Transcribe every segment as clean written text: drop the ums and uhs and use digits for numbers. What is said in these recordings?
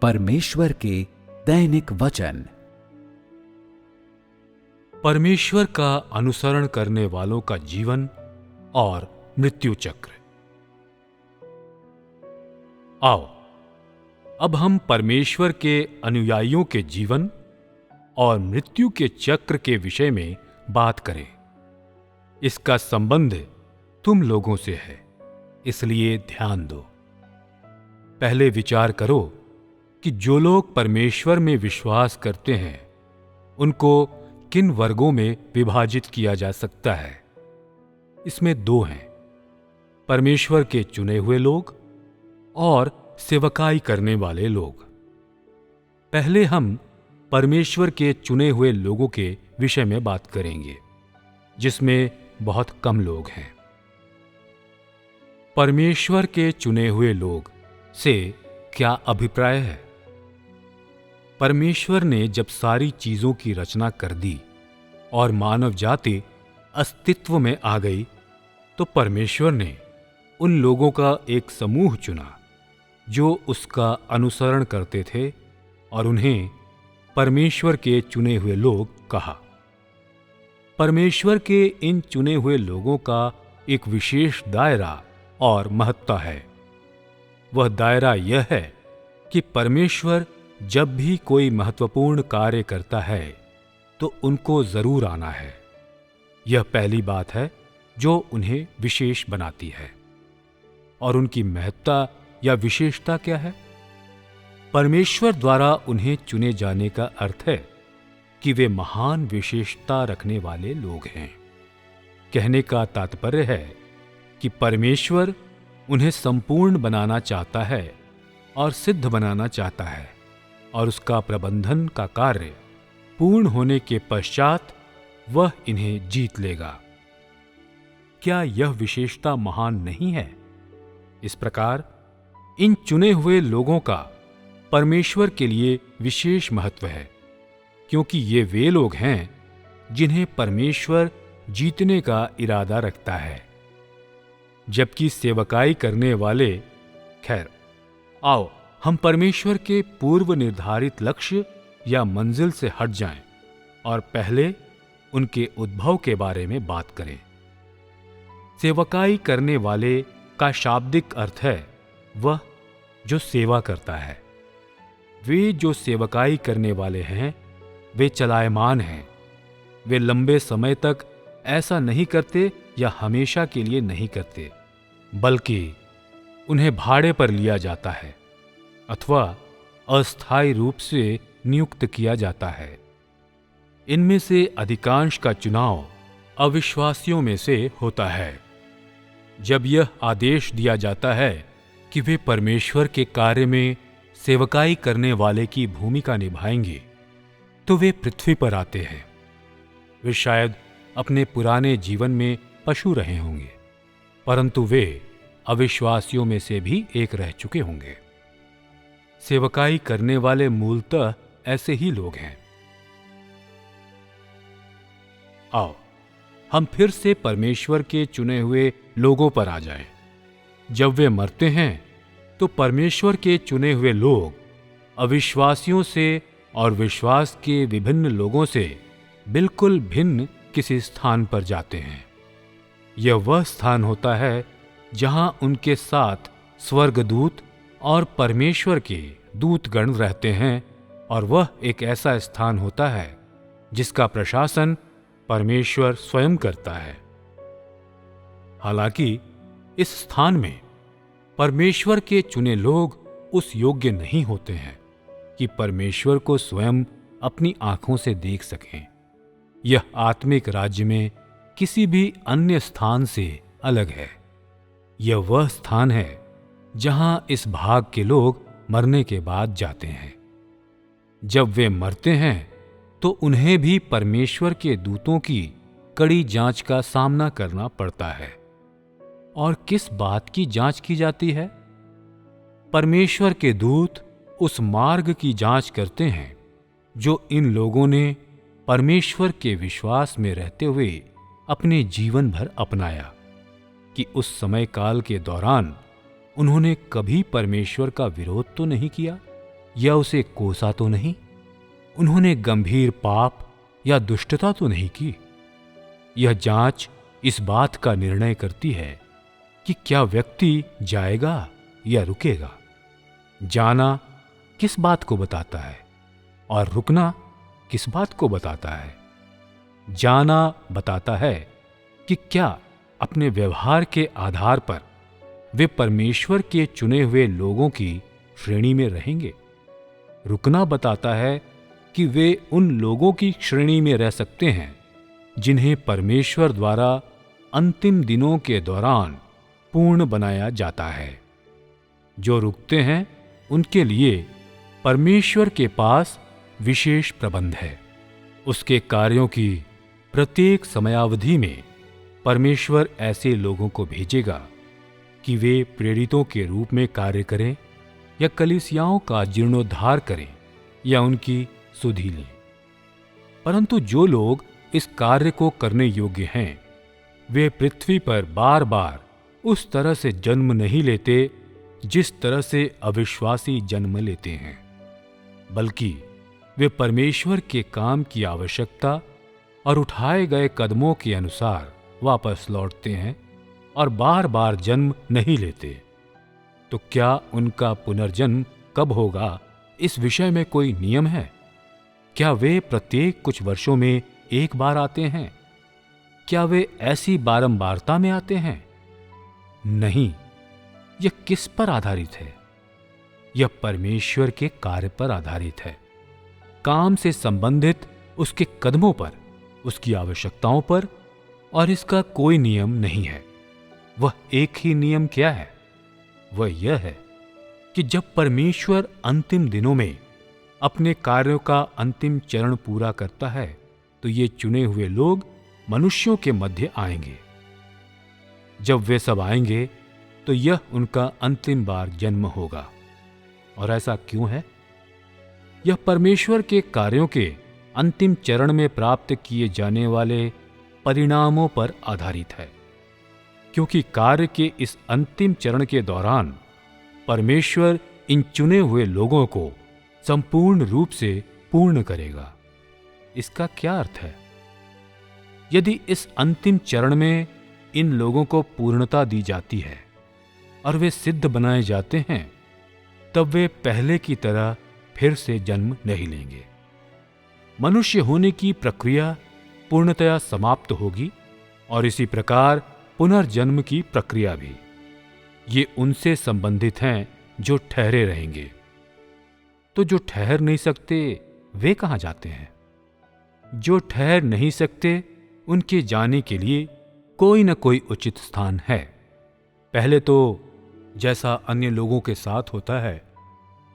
परमेश्वर के दैनिक वचन। परमेश्वर का अनुसरण करने वालों का जीवन और मृत्यु चक्र। आओ अब हम परमेश्वर के अनुयायियों के जीवन और मृत्यु के चक्र के विषय में बात करें। इसका संबंध तुम लोगों से है, इसलिए ध्यान दो। पहले विचार करो कि जो लोग परमेश्वर में विश्वास करते हैं उनको किन वर्गों में विभाजित किया जा सकता है। इसमें दो हैं, परमेश्वर के चुने हुए लोग और सेवकाई करने वाले लोग। पहले हम परमेश्वर के चुने हुए लोगों के विषय में बात करेंगे, जिसमें बहुत कम लोग हैं। परमेश्वर के चुने हुए लोग से क्या अभिप्राय है? परमेश्वर ने जब सारी चीजों की रचना कर दी और मानव जाति अस्तित्व में आ गई, तो परमेश्वर ने उन लोगों का एक समूह चुना जो उसका अनुसरण करते थे और उन्हें परमेश्वर के चुने हुए लोग कहा। परमेश्वर के इन चुने हुए लोगों का एक विशेष दायरा और महत्ता है। वह दायरा यह है कि परमेश्वर जब भी कोई महत्वपूर्ण कार्य करता है तो उनको जरूर आना है। यह पहली बात है जो उन्हें विशेष बनाती है। और उनकी महत्ता या विशेषता क्या है? परमेश्वर द्वारा उन्हें चुने जाने का अर्थ है कि वे महान विशेषता रखने वाले लोग हैं। कहने का तात्पर्य है कि परमेश्वर उन्हें संपूर्ण बनाना चाहता है और सिद्ध बनाना चाहता है, और उसका प्रबंधन का कार्य पूर्ण होने के पश्चात वह इन्हें जीत लेगा। क्या यह विशेषता महान नहीं है? इस प्रकार इन चुने हुए लोगों का परमेश्वर के लिए विशेष महत्व है, क्योंकि ये वे लोग हैं जिन्हें परमेश्वर जीतने का इरादा रखता है। जबकि सेवकाई करने वाले, खैर, आओ हम परमेश्वर के पूर्व निर्धारित लक्ष्य या मंजिल से हट जाएं और पहले उनके उद्भव के बारे में बात करें। सेवकाई करने वाले का शाब्दिक अर्थ है वह जो सेवा करता है। वे जो सेवकाई करने वाले हैं वे चलायमान हैं। वे लंबे समय तक ऐसा नहीं करते या हमेशा के लिए नहीं करते, बल्कि उन्हें भाड़े पर लिया जाता है अथवा अस्थायी रूप से नियुक्त किया जाता है। इनमें से अधिकांश का चुनाव अविश्वासियों में से होता है। जब यह आदेश दिया जाता है कि वे परमेश्वर के कार्य में सेवकाई करने वाले की भूमिका निभाएंगे, तो वे पृथ्वी पर आते हैं। वे शायद अपने पुराने जीवन में पशु रहे होंगे, परंतु वे अविश्वासियों में से भी एक रह चुके होंगे। सेवकाई करने वाले मूलतः ऐसे ही लोग हैं। आओ हम फिर से परमेश्वर के चुने हुए लोगों पर आ जाएं। जब वे मरते हैं तो परमेश्वर के चुने हुए लोग अविश्वासियों से और विश्वास के विभिन्न लोगों से बिल्कुल भिन्न किसी स्थान पर जाते हैं। यह वह स्थान होता है जहां उनके साथ स्वर्गदूत और परमेश्वर के दूतगण रहते हैं, और वह एक ऐसा स्थान होता है जिसका प्रशासन परमेश्वर स्वयं करता है। हालांकि इस स्थान में परमेश्वर के चुने लोग उस योग्य नहीं होते हैं कि परमेश्वर को स्वयं अपनी आंखों से देख सकें। यह आत्मिक राज्य में किसी भी अन्य स्थान से अलग है। यह वह स्थान है जहां इस भाग के लोग मरने के बाद जाते हैं। जब वे मरते हैं तो उन्हें भी परमेश्वर के दूतों की कड़ी जांच का सामना करना पड़ता है। और किस बात की जांच की जाती है? परमेश्वर के दूत उस मार्ग की जांच करते हैं जो इन लोगों ने परमेश्वर के विश्वास में रहते हुए अपने जीवन भर अपनाया, कि उस समय काल के दौरान उन्होंने कभी परमेश्वर का विरोध तो नहीं किया या उसे कोसा तो नहीं? उन्होंने गंभीर पाप या दुष्टता तो नहीं की? यह जांच इस बात का निर्णय करती है कि क्या व्यक्ति जाएगा या रुकेगा। जाना किस बात को बताता है और रुकना किस बात को बताता है? जाना बताता है कि क्या अपने व्यवहार के आधार पर वे परमेश्वर के चुने हुए लोगों की श्रेणी में रहेंगे। रुकना बताता है कि वे उन लोगों की श्रेणी में रह सकते हैं जिन्हें परमेश्वर द्वारा अंतिम दिनों के दौरान पूर्ण बनाया जाता है। जो रुकते हैं उनके लिए परमेश्वर के पास विशेष प्रबंध है। उसके कार्यों की प्रत्येक समयावधि में परमेश्वर ऐसे लोगों को भेजेगा कि वे प्रेरितों के रूप में कार्य करें या कलीसियाओं का जीर्णोद्धार करें या उनकी सुधि लें। परंतु जो लोग इस कार्य को करने योग्य हैं, वे पृथ्वी पर बार बार उस तरह से जन्म नहीं लेते जिस तरह से अविश्वासी जन्म लेते हैं, बल्कि वे परमेश्वर के काम की आवश्यकता और उठाए गए कदमों के अनुसार वापस लौटते हैं और बार बार जन्म नहीं लेते। तो क्या उनका पुनर्जन्म कब होगा, इस विषय में कोई नियम है? क्या वे प्रत्येक कुछ वर्षों में एक बार आते हैं? क्या वे ऐसी बारंबारता में आते हैं? नहीं। यह किस पर आधारित है? यह परमेश्वर के कार्य पर आधारित है, काम से संबंधित उसके कदमों पर, उसकी आवश्यकताओं पर, और इसका कोई नियम नहीं है। वह एक ही नियम क्या है? वह यह है कि जब परमेश्वर अंतिम दिनों में अपने कार्यों का अंतिम चरण पूरा करता है तो ये चुने हुए लोग मनुष्यों के मध्य आएंगे। जब वे सब आएंगे तो यह उनका अंतिम बार जन्म होगा। और ऐसा क्यों है? यह परमेश्वर के कार्यों के अंतिम चरण में प्राप्त किए जाने वाले परिणामों पर आधारित है, क्योंकि कार्य के इस अंतिम चरण के दौरान परमेश्वर इन चुने हुए लोगों को संपूर्ण रूप से पूर्ण करेगा। इसका क्या अर्थ है? यदि इस अंतिम चरण में इन लोगों को पूर्णता दी जाती है और वे सिद्ध बनाए जाते हैं, तब वे पहले की तरह फिर से जन्म नहीं लेंगे। मनुष्य होने की प्रक्रिया पूर्णतया समाप्त होगी और इसी प्रकार पुनर्जन्म की प्रक्रिया भी। ये उनसे संबंधित हैं जो ठहरे रहेंगे। तो जो ठहर नहीं सकते वे कहां जाते हैं? जो ठहर नहीं सकते उनके जाने के लिए कोई न कोई उचित स्थान है। पहले तो जैसा अन्य लोगों के साथ होता है,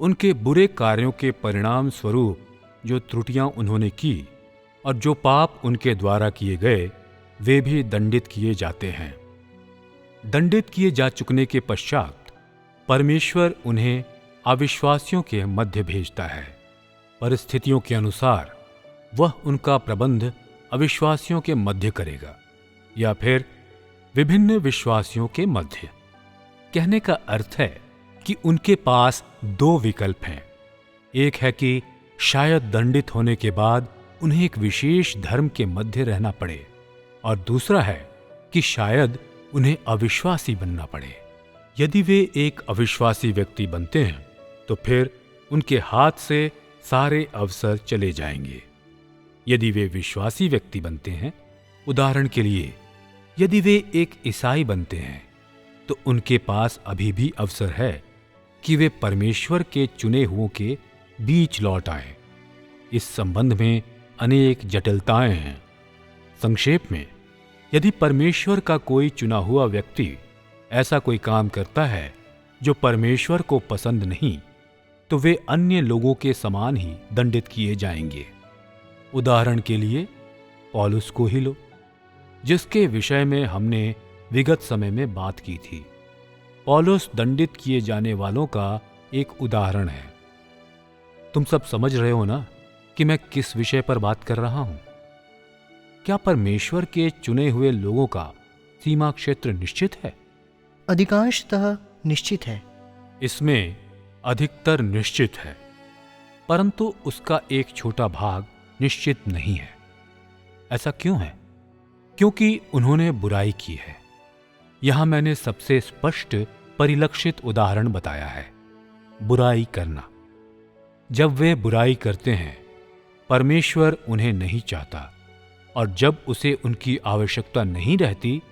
उनके बुरे कार्यों के परिणाम स्वरूप जो त्रुटियां उन्होंने की और जो पाप उनके द्वारा किए गए, वे भी दंडित किए जाते हैं। दंडित किए जा चुकने के पश्चात परमेश्वर उन्हें अविश्वासियों के मध्य भेजता है। परिस्थितियों के अनुसार वह उनका प्रबंध अविश्वासियों के मध्य करेगा या फिर विभिन्न विश्वासियों के मध्य। कहने का अर्थ है कि उनके पास दो विकल्प हैं। एक है कि शायद दंडित होने के बाद उन्हें एक विशेष धर्म के मध्य रहना पड़े, और दूसरा है कि शायद उन्हें अविश्वासी बनना पड़े। यदि वे एक अविश्वासी व्यक्ति बनते हैं तो फिर उनके हाथ से सारे अवसर चले जाएंगे। यदि वे विश्वासी व्यक्ति बनते हैं, उदाहरण के लिए यदि वे एक ईसाई बनते हैं, तो उनके पास अभी भी अवसर है कि वे परमेश्वर के चुने हुओं के बीच लौट आएं। इस संबंध में अनेक जटिलताएं हैं। संक्षेप में, यदि परमेश्वर का कोई चुना हुआ व्यक्ति ऐसा कोई काम करता है जो परमेश्वर को पसंद नहीं, तो वे अन्य लोगों के समान ही दंडित किए जाएंगे। उदाहरण के लिए पौलुस को ही लो, जिसके विषय में हमने विगत समय में बात की थी। पौलुस दंडित किए जाने वालों का एक उदाहरण है। तुम सब समझ रहे हो ना कि मैं किस विषय पर बात कर रहा हूं? क्या परमेश्वर के चुने हुए लोगों का सीमा क्षेत्र निश्चित है? अधिकांशतः निश्चित है। इसमें अधिकतर निश्चित है। परंतु उसका एक छोटा भाग निश्चित नहीं है। ऐसा क्यों है? क्योंकि उन्होंने बुराई की है। यहां मैंने सबसे स्पष्ट परिलक्षित उदाहरण बताया है, बुराई करना। जब वे बुराई करते हैं, परमेश्वर उन्हें नहीं चाहता, और जब उसे उनकी आवश्यकता नहीं रहती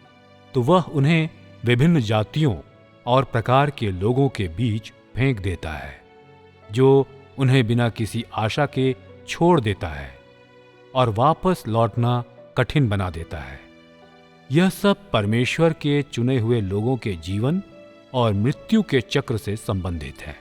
तो वह उन्हें विभिन्न जातियों और प्रकार के लोगों के बीच फेंक देता है, जो उन्हें बिना किसी आशा के छोड़ देता है और वापस लौटना कठिन बना देता है। यह सब परमेश्वर के चुने हुए लोगों के जीवन और मृत्यु के चक्र से संबंधित है।